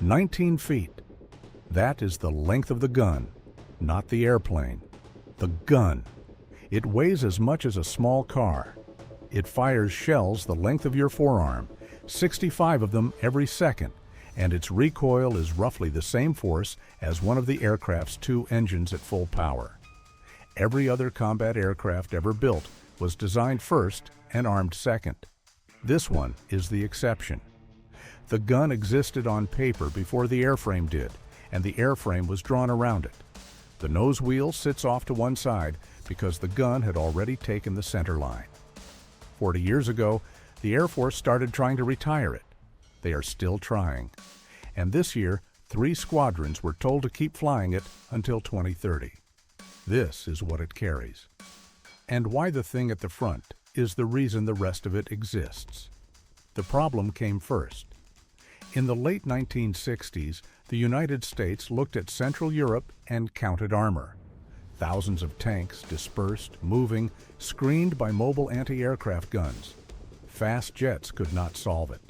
19 feet. That is the length of the gun, not the airplane. The gun. It weighs as much as a small car. It fires shells the length of your forearm, 65 of them every second, and its recoil is roughly the same force as one of the aircraft's 2 engines at full power. Every other combat aircraft ever built was designed first and armed second. This one is the exception. The gun existed on paper before the airframe did, and the airframe was drawn around it. The nose wheel sits off to one side because the gun had already taken the center line. 40 years ago, the Air Force started trying to retire it. They are still trying. And this year, 3 squadrons were told to keep flying it until 2030. This is what it carries. And why the thing at the front is the reason the rest of it exists. The problem came first. In the late 1960s, the United States looked at Central Europe and counted armor. Thousands of tanks dispersed, moving, screened by mobile anti-aircraft guns. Fast jets could not solve it.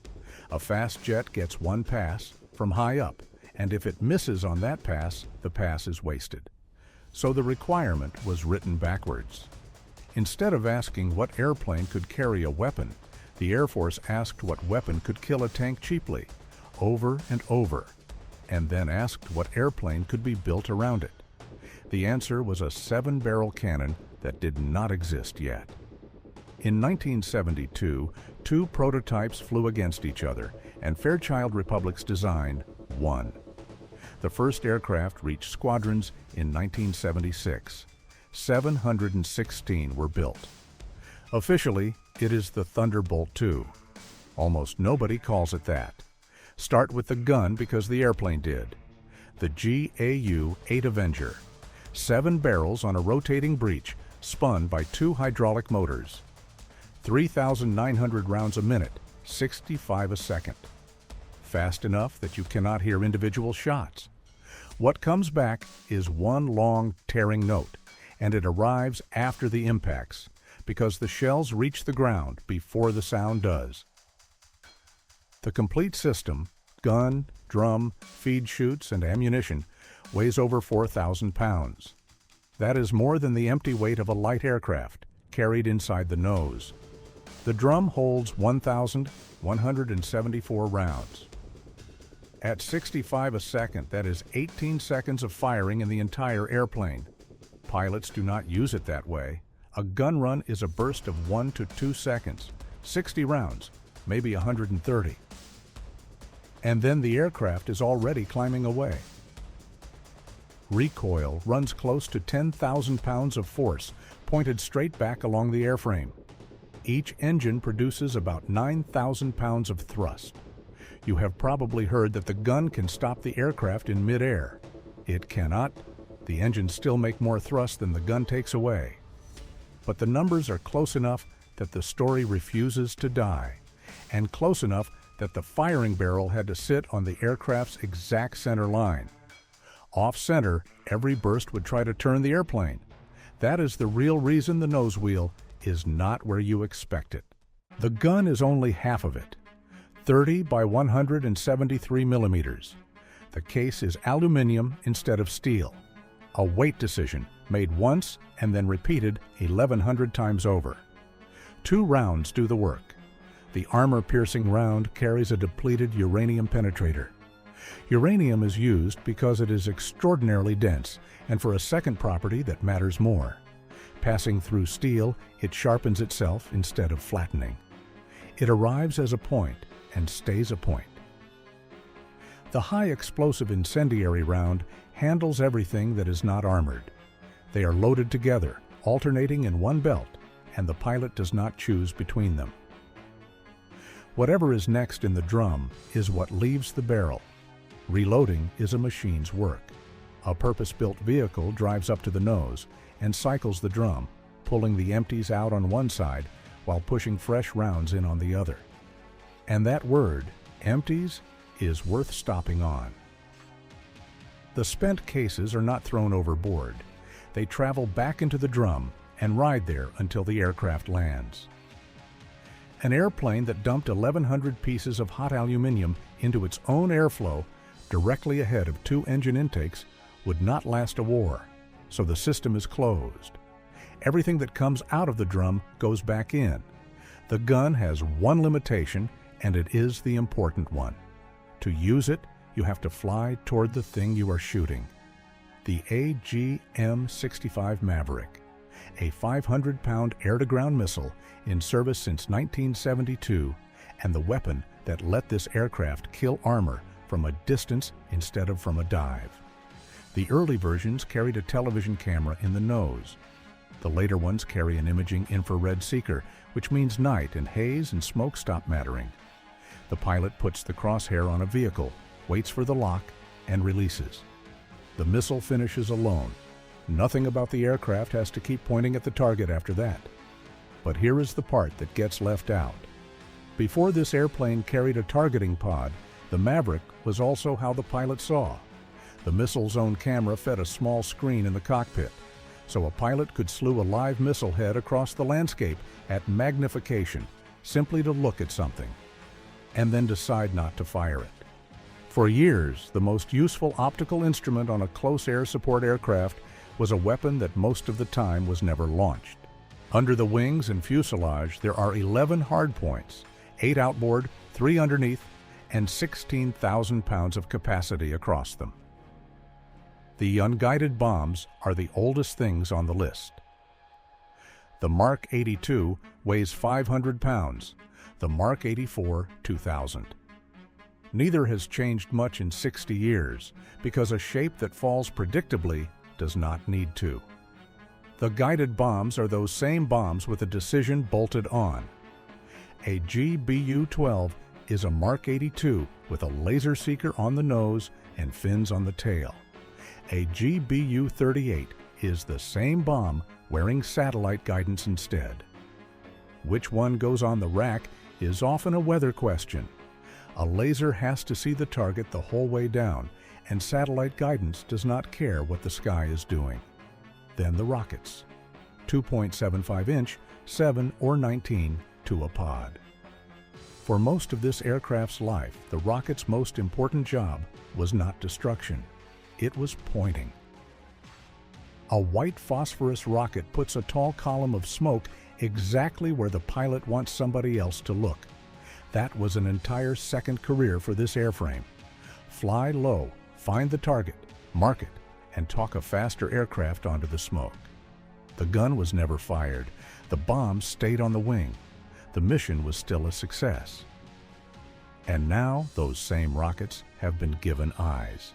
A fast jet gets one pass from high up, and if it misses on that pass, the pass is wasted. So the requirement was written backwards. Instead of asking what airplane could carry a weapon, the Air Force asked what weapon could kill a tank cheaply, over and over, and then asked what airplane could be built around it. The answer was a 7-barrel cannon that did not exist yet. In 1972, 2 prototypes flew against each other, and Fairchild Republic's design won. The first aircraft reached squadrons in 1976. 716 were built. Officially, it is the Thunderbolt II. Almost nobody calls it that. Start with the gun because the airplane did. The GAU-8 Avenger. 7 barrels on a rotating breech, spun by 2 hydraulic motors. 3,900 rounds a minute, 65 a second. Fast enough that you cannot hear individual shots. What comes back is one long tearing note, and it arrives after the impacts, because the shells reach the ground before the sound does. The complete system, gun, drum, feed chutes, and ammunition, weighs over 4,000 pounds. That is more than the empty weight of a light aircraft, carried inside the nose. The drum holds 1,174 rounds. At 65 a second, that is 18 seconds of firing in the entire airplane. Pilots do not use it that way. A gun run is a burst of 1 to 2 seconds, 60 rounds, maybe 130. And then the aircraft is already climbing away. Recoil runs close to 10,000 pounds of force pointed straight back along the airframe. Each engine produces about 9,000 pounds of thrust. You have probably heard that the gun can stop the aircraft in mid-air. It cannot. The engines still make more thrust than the gun takes away. But the numbers are close enough that the story refuses to die, and close enough that the firing barrel had to sit on the aircraft's exact center line. Off-center, every burst would try to turn the airplane. That is the real reason the nose wheel is not where you expect it. The gun is only half of it, 30 by 173 millimeters. The case is aluminum instead of steel. A weight decision made once and then repeated 1,100 times over. 2 rounds do the work. The armor-piercing round carries a depleted uranium penetrator. Uranium is used because it is extraordinarily dense and for a second property that matters more. Passing through steel, it sharpens itself instead of flattening. It arrives as a point and stays a point. The high-explosive incendiary round handles everything that is not armored. They are loaded together, alternating in one belt, and the pilot does not choose between them. Whatever is next in the drum is what leaves the barrel. Reloading is a machine's work. A purpose-built vehicle drives up to the nose and cycles the drum, pulling the empties out on one side while pushing fresh rounds in on the other. And that word, empties, is worth stopping on. The spent cases are not thrown overboard. They travel back into the drum and ride there until the aircraft lands. An airplane that dumped 1,100 pieces of hot aluminum into its own airflow directly ahead of two engine intakes would not last a war, so the system is closed. Everything that comes out of the drum goes back in. The gun has one limitation, and it is the important one. To use it, you have to fly toward the thing you are shooting. The AGM-65 Maverick, a 500-pound air-to-ground missile in service since 1972, and the weapon that let this aircraft kill armor from a distance instead of from a dive. The early versions carried a television camera in the nose. The later ones carry an imaging infrared seeker, which means night and haze and smoke stop mattering. The pilot puts the crosshair on a vehicle, waits for the lock, and releases. The missile finishes alone. Nothing about the aircraft has to keep pointing at the target after that. But here is the part that gets left out. Before this airplane carried a targeting pod, the Maverick was also how the pilot saw. The missile's own camera fed a small screen in the cockpit, so a pilot could slew a live missile head across the landscape at magnification, simply to look at something, and then decide not to fire it. For years, the most useful optical instrument on a close air support aircraft was a weapon that most of the time was never launched. Under the wings and fuselage, there are 11 hardpoints, 8 outboard, 3 underneath, and 16,000 pounds of capacity across them. The unguided bombs are the oldest things on the list. The Mark 82 weighs 500 pounds, the Mark 84 2,000. Neither has changed much in 60 years because a shape that falls predictably does not need to. The guided bombs are those same bombs with a decision bolted on. A GAU-12 is a Mark 82 with a laser seeker on the nose and fins on the tail. A GAU-38 is the same bomb wearing satellite guidance instead. Which one goes on the rack is often a weather question. A laser has to see the target the whole way down, and satellite guidance does not care what the sky is doing. Then the rockets, 2.75-inch, 7 or 19 to a pod. For most of this aircraft's life, the rocket's most important job was not destruction. It was pointing. A white phosphorus rocket puts a tall column of smoke exactly where the pilot wants somebody else to look. That was an entire second career for this airframe. Fly low, find the target, mark it, and talk a faster aircraft onto the smoke. The gun was never fired. The bomb stayed on the wing. The mission was still a success. And now those same rockets have been given eyes.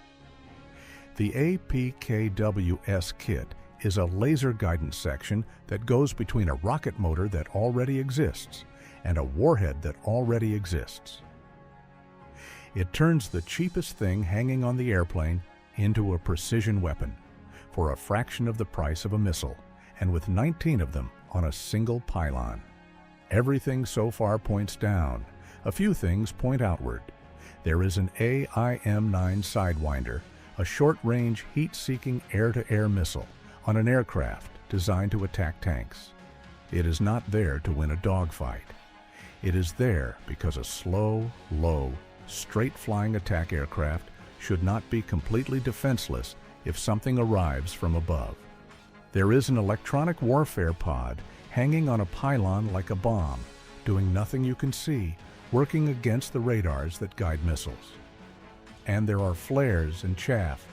The APKWS kit is a laser guidance section that goes between a rocket motor that already exists and a warhead that already exists. It turns the cheapest thing hanging on the airplane into a precision weapon for a fraction of the price of a missile, and with 19 of them on a single pylon. Everything so far points down. A few things point outward. There is an AIM-9 Sidewinder, a short-range, heat-seeking air-to-air missile on an aircraft designed to attack tanks. It is not there to win a dogfight. It is there because a slow, low, straight-flying attack aircraft should not be completely defenseless if something arrives from above. There is an electronic warfare pod hanging on a pylon like a bomb, doing nothing you can see, working against the radars that guide missiles. And there are flares and chaff,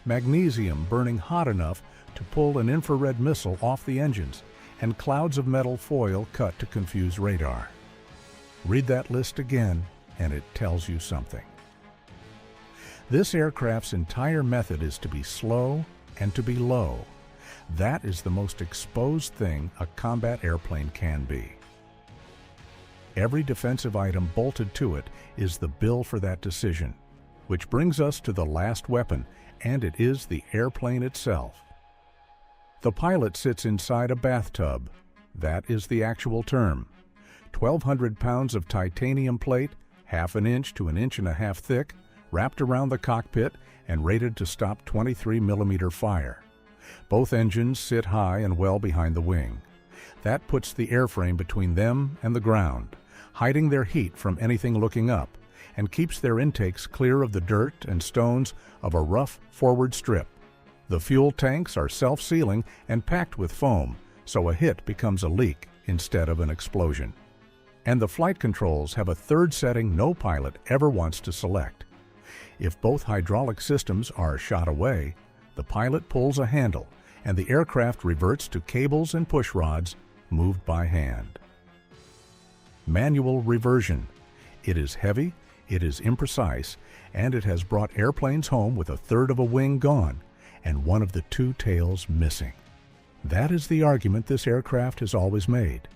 magnesium burning hot enough to pull an infrared missile off the engines, and clouds of metal foil cut to confuse radar. Read that list again, and it tells you something. This aircraft's entire method is to be slow and to be low. That is the most exposed thing a combat airplane can be. Every defensive item bolted to it is the bill for that decision, which brings us to the last weapon, and it is the airplane itself. The pilot sits inside a bathtub. That is the actual term. 1,200 pounds of titanium plate, 1/2 inch to 1.5 inches thick, wrapped around the cockpit and rated to stop 23mm fire. Both engines sit high and well behind the wing. That puts the airframe between them and the ground, hiding their heat from anything looking up, and keeps their intakes clear of the dirt and stones of a rough forward strip. The fuel tanks are self-sealing and packed with foam, so a hit becomes a leak instead of an explosion. And the flight controls have a third setting no pilot ever wants to select. If both hydraulic systems are shot away, the pilot pulls a handle and the aircraft reverts to cables and push rods moved by hand. Manual reversion. It is heavy, it is imprecise, and it has brought airplanes home with a third of a wing gone and one of the two tails missing. That is the argument this aircraft has always made.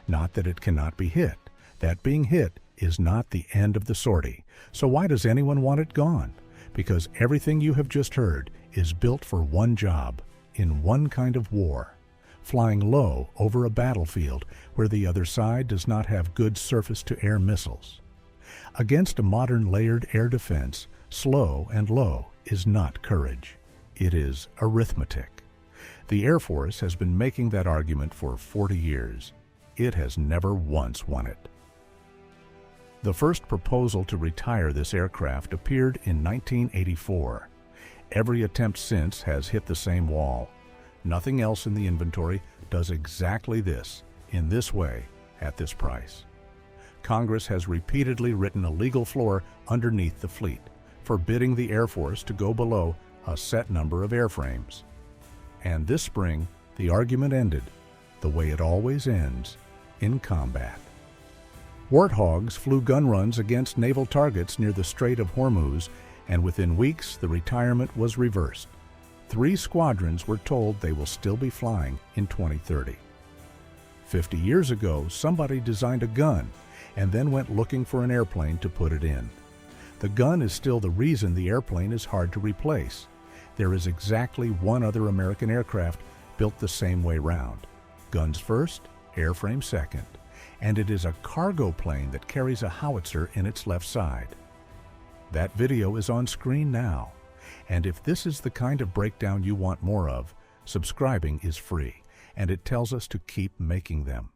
Not that it cannot be hit. That being hit is not the end of the sortie. So why does anyone want it gone? Because everything you have just heard is built for one job, in one kind of war. Flying low over a battlefield where the other side does not have good surface-to-air missiles. Against a modern layered air defense, slow and low is not courage. It is arithmetic. The Air Force has been making that argument for 40 years. It has never once won it. The first proposal to retire this aircraft appeared in 1984. Every attempt since has hit the same wall. Nothing else in the inventory does exactly this, in this way, at this price. Congress has repeatedly written a legal floor underneath the fleet, forbidding the Air Force to go below a set number of airframes. And this spring, the argument ended, the way it always ends, in combat. Warthogs flew gun runs against naval targets near the Strait of Hormuz, and within weeks the retirement was reversed. 3 squadrons were told they will still be flying in 2030. 50 years ago, somebody designed a gun and then went looking for an airplane to put it in. The gun is still the reason the airplane is hard to replace. There is exactly one other American aircraft built the same way round. Guns first, airframe second. And it is a cargo plane that carries a howitzer in its left side. That video is on screen now. And if this is the kind of breakdown you want more of, subscribing is free, and it tells us to keep making them.